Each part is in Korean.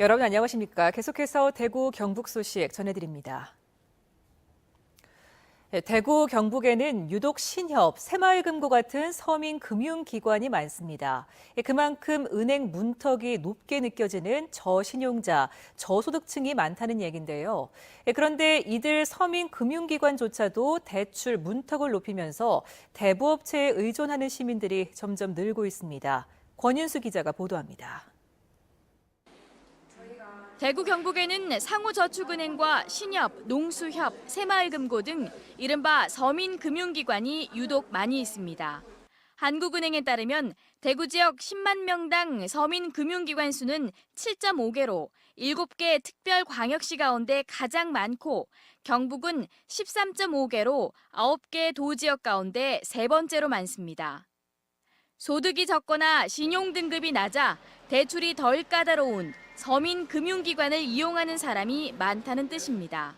여러분 안녕하십니까? 계속해서 대구 경북 소식 전해드립니다. 대구 경북에는 유독 신협, 새마을금고 같은 서민 금융기관이 많습니다. 그만큼 은행 문턱이 높게 느껴지는 저신용자, 저소득층이 많다는 얘기인데요. 그런데 이들 서민 금융기관조차도 대출 문턱을 높이면서 대부업체에 의존하는 시민들이 점점 늘고 있습니다. 권윤수 기자가 보도합니다. 대구 경북에는 상호저축은행과 신협, 농수협, 새마을금고 등 이른바 서민금융기관이 유독 많이 있습니다. 한국은행에 따르면 대구 지역 10만 명당 서민금융기관 수는 7.5개로 7개 특별광역시 가운데 가장 많고 경북은 13.5개로 9개 도지역 가운데 세 번째로 많습니다. 소득이 적거나 신용등급이 낮아 대출이 덜 까다로운 서민금융기관을 이용하는 사람이 많다는 뜻입니다.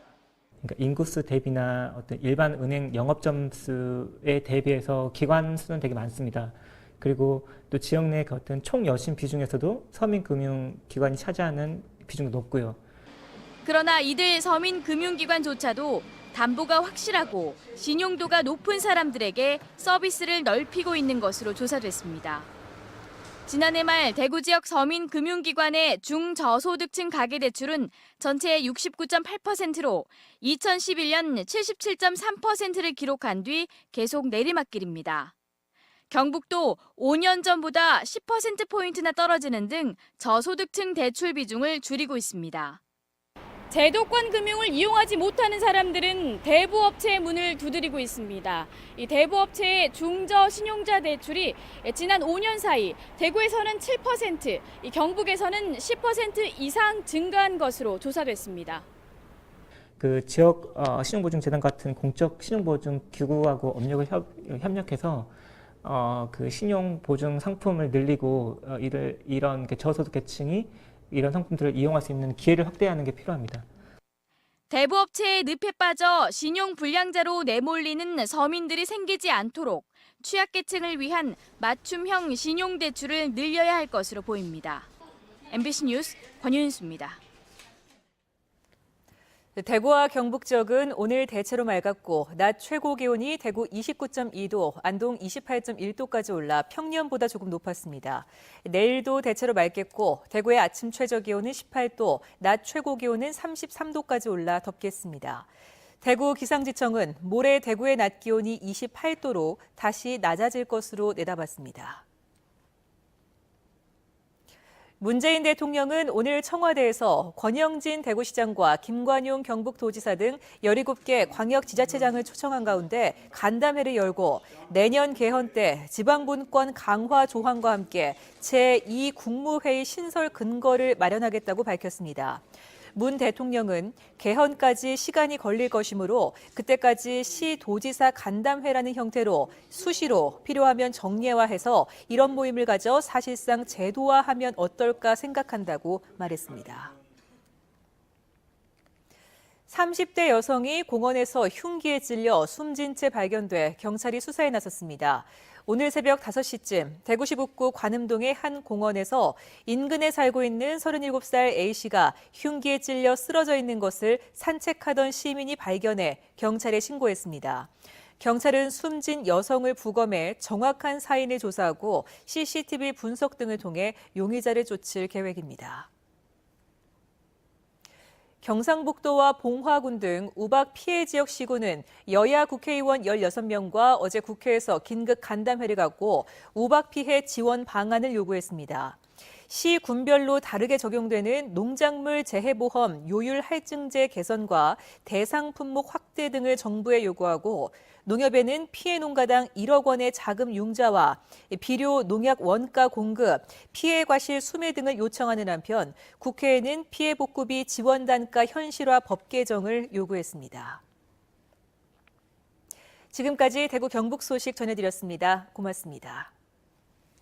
그러니까 인구수 대비나 어떤 일반 은행 영업점 수에 대비해서 기관 수는 되게 많습니다. 그리고 또 지역 내 어떤 총 여신 비중에서도 서민금융기관이 차지하는 비중도 높고요. 그러나 이들 서민금융기관조차도 담보가 확실하고 신용도가 높은 사람들에게 서비스를 넓히고 있는 것으로 조사됐습니다. 지난해 말 대구 지역 서민금융기관의 중저소득층 가계대출은 전체의 69.8%로 2011년 77.3%를 기록한 뒤 계속 내리막길입니다. 경북도 5년 전보다 10%포인트나 떨어지는 등 저소득층 대출 비중을 줄이고 있습니다. 제도권 금융을 이용하지 못하는 사람들은 대부업체의 문을 두드리고 있습니다. 이 대부업체의 중저 신용자 대출이 지난 5년 사이 대구에서는 7%, 경북에서는 10% 이상 증가한 것으로 조사됐습니다. 그 지역 신용보증재단 같은 공적 신용보증 기구하고 업력을 협력해서 그 신용보증 상품을 늘리고 이런 저소득 계층이 이런 상품들을 이용할 수 있는 기회를 확대하는 게 필요합니다. 대부업체의 늪에 빠져 신용불량자로 내몰리는 서민들이 생기지 않도록 취약계층을 위한 맞춤형 신용대출을 늘려야 할 것으로 보입니다. MBC 뉴스 권윤수입니다. 대구와 경북 지역은 오늘 대체로 맑았고 낮 최고 기온이 대구 29.2도, 안동 28.1도까지 올라 평년보다 조금 높았습니다. 내일도 대체로 맑겠고 대구의 아침 최저 기온은 18도, 낮 최고 기온은 33도까지 올라 덥겠습니다. 대구 기상지청은 모레 대구의 낮 기온이 28도로 다시 낮아질 것으로 내다봤습니다. 문재인 대통령은 오늘 청와대에서 권영진 대구시장과 김관용 경북도지사 등 17개 광역지자체장을 초청한 가운데 간담회를 열고 내년 개헌 때 지방분권 강화 조항과 함께 제2국무회의 신설 근거를 마련하겠다고 밝혔습니다. 문 대통령은 개헌까지 시간이 걸릴 것이므로 그때까지 시도지사 간담회라는 형태로 수시로 필요하면 정례화해서 이런 모임을 가져 사실상 제도화하면 어떨까 생각한다고 말했습니다. 30대 여성이 공원에서 흉기에 찔려 숨진 채 발견돼 경찰이 수사에 나섰습니다. 오늘 새벽 5시쯤 대구시 북구 관음동의 한 공원에서 인근에 살고 있는 37살 A씨가 흉기에 찔려 쓰러져 있는 것을 산책하던 시민이 발견해 경찰에 신고했습니다. 경찰은 숨진 여성을 부검해 정확한 사인을 조사하고 CCTV 분석 등을 통해 용의자를 쫓을 계획입니다. 경상북도와 봉화군 등 우박 피해 지역 시군은 여야 국회의원 16명과 어제 국회에서 긴급 간담회를 갖고 우박 피해 지원 방안을 요구했습니다. 시 군별로 다르게 적용되는 농작물 재해보험 요율 할증제 개선과 대상 품목 확대 등을 정부에 요구하고 농협에는 피해 농가당 1억 원의 자금 융자와 비료 농약 원가 공급, 피해 과실 수매 등을 요청하는 한편 국회에는 피해 복구비 지원 단가 현실화 법 개정을 요구했습니다. 지금까지 대구 경북 소식 전해드렸습니다. 고맙습니다.